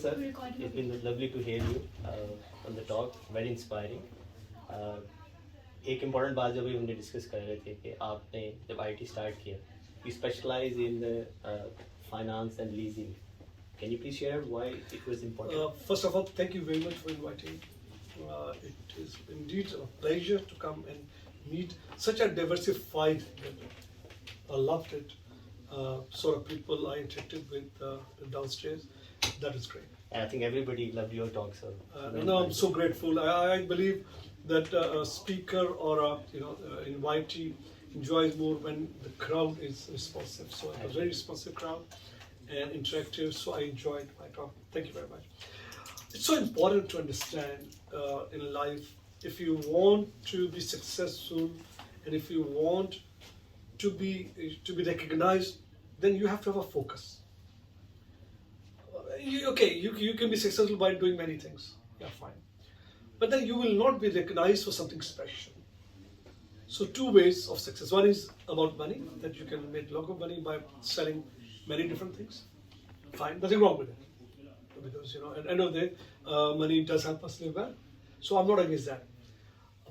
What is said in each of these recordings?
Sir, it's been lovely to hear you on the talk. Very inspiring. एक important बात जब भी हमने डिस्कस कर रहे थे कि आपने जब आईटी स्टार्ट किया, you specialize in finance and leasing. Can you please share why it was important? First of all, thank you very much for inviting. It is indeed a pleasure to come and meet such a diversified group. I loved it. Sort of people I interacted with downstairs. That is great. I think everybody loved your talk, sir. No, I'm so grateful. I believe that a speaker or a invitee enjoys more when the crowd is responsive. So it was a very responsive crowd and interactive. So I enjoyed my talk. Thank you very much. It's so important to understand in life, if you want to be successful and if you want to be recognized, then you have to have a focus. You can be successful by doing many things. Yeah, fine. But then you will not be recognized for something special. So two ways of success. One is about money, that you can make a lot of money by selling many different things. Fine, nothing wrong with it. Because, at the end of the day, money does help us live well. So I'm not against that.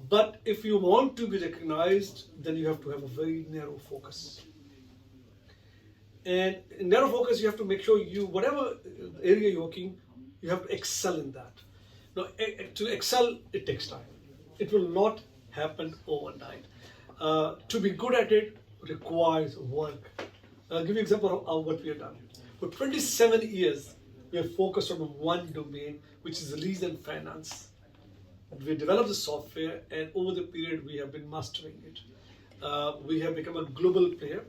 But if you want to be recognized, then you have to have a very narrow focus. And in narrow focus, you have to make sure whatever area you're working, you have to excel in that. Now, to excel, it takes time. It will not happen overnight. To be good at it requires work. I'll give you an example of what we have done. For 27 years, we have focused on one domain, which is lease and finance. We developed the software, and over the period, we have been mastering it. We have become a global player.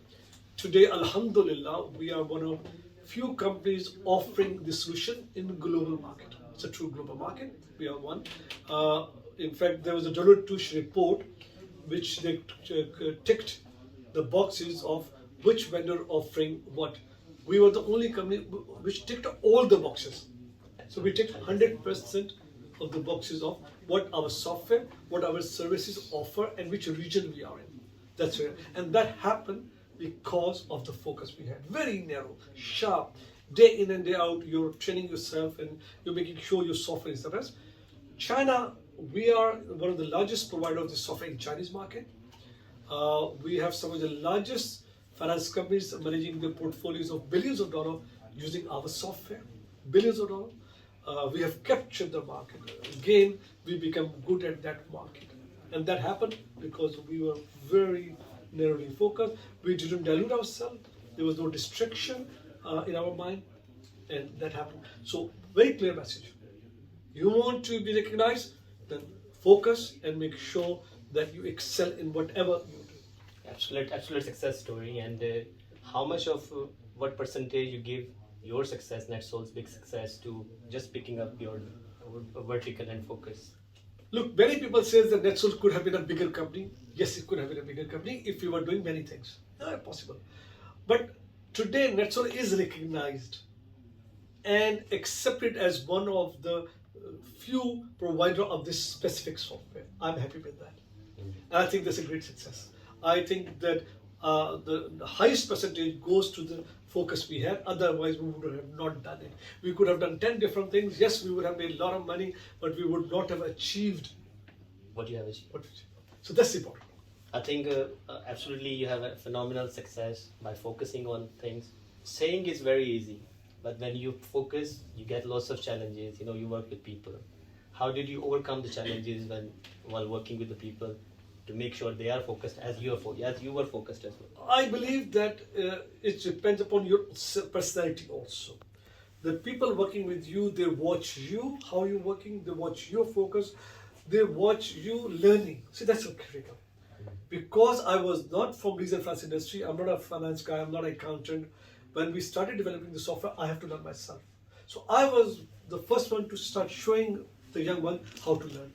Today, Alhamdulillah, we are one of few companies offering this solution in the global market. It's a true global market. We are one. In fact, there was a Deloitte Touche report which they ticked the boxes of which vendor offering what. We were the only company which ticked all the boxes. So we ticked 100% of the boxes of what our software, what our services offer, and which region we are in. That's right. And that happened because of the focus we had. Very narrow, sharp, day in and day out, you're training yourself and you're making sure your software is the best. China, we are one of the largest providers of this software in Chinese market. We have some of the largest finance companies managing their portfolios of billions of dollars using our software, billions of dollars. We have captured the market. Again, we become good at that market. And that happened because we were very narrowly focused. We didn't dilute ourselves. There was no distraction in our mind, and that happened. So, very clear message. You want to be recognized, then focus and make sure that you excel in whatever you do. Absolute success story. And how much of what percentage you give your success, Netsol's big success, to just picking up your vertical and focus? Look, many people say that Netsol could have been a bigger company. Yes, it could have been a bigger company if we were doing many things. Possible. But today, Netsol is recognized and accepted as one of the few providers of this specific software. I'm happy with that. And I think that's a great success. I think that the highest percentage goes to the focus we had. Otherwise, we would have not done it. We could have done 10 different things. Yes, we would have made a lot of money, but we would not have achieved what you have achieved. So that's important. I think absolutely you have a phenomenal success by focusing on things. Saying is very easy, but when you focus, you get lots of challenges. You work with people. How did you overcome the challenges while working with the people to make sure they are focused as you were focused as well? I believe that it depends upon your personality also. The people working with you, they watch you, how you're working, they watch your focus, they watch you learning. See, that's critical. Because I was not from lease and finance industry, I'm not a finance guy, I'm not an accountant. When we started developing the software, I have to learn myself. So I was the first one to start showing the young one how to learn.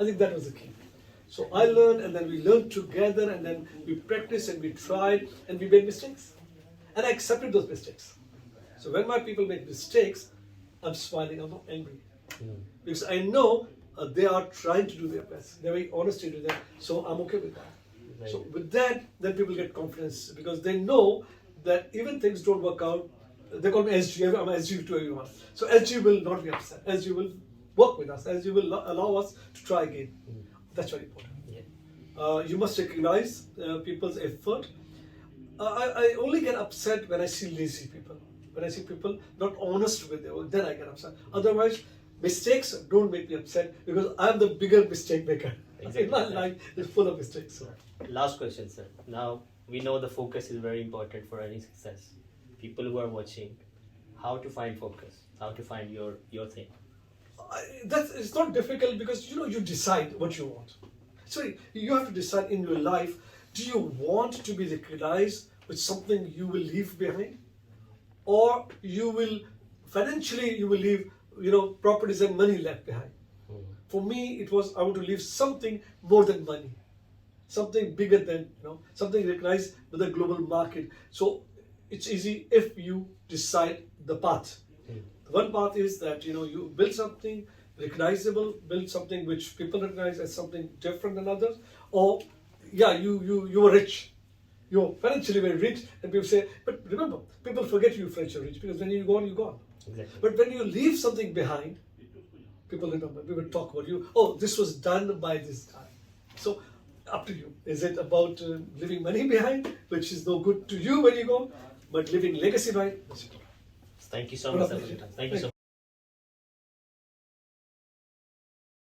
I think that was the key. So I learned, and then we learned together, and then we practiced and we tried, and we made mistakes. And I accepted those mistakes. So when my people make mistakes, I'm smiling, I'm not angry. Because I know they are trying to do their best. They're very honest to do that, so I'm okay with that. So with that, then people get confidence because they know that even things don't work out, they call me SG. I'm SG to everyone. So SG will not be upset. SG will work with us. SG will allow us to try again. That's very important. Yeah. You must recognize people's effort. I only get upset when I see lazy people. When I see people not honest with their work, then I get upset. Otherwise, mistakes don't make me upset because I'm the bigger mistake maker. Exactly. My life is full of mistakes. So. Last question, sir. Now we know the focus is very important for any success. People who are watching, how to find focus, how to find your thing. It's not difficult because you decide what you want. So you have to decide in your life: do you want to be recognized with something you will leave behind, or you will financially you will leave properties and money left behind. For me, it was I want to leave something more than money, something bigger than something recognized with the global market. So it's easy if you decide the path. One path is that you build something recognizable, build something which people recognize as something different than others, or you were rich, you're financially very rich, and people say, but remember, people forget you're financially rich because when you're gone, you're gone. Exactly. But when you leave something behind, people remember, people talk about you. Oh, this was done by this guy. So up to you. Is it about leaving money behind, which is no good to you when you go, but leaving legacy behind? Thank you so much, sir. Thank you so much.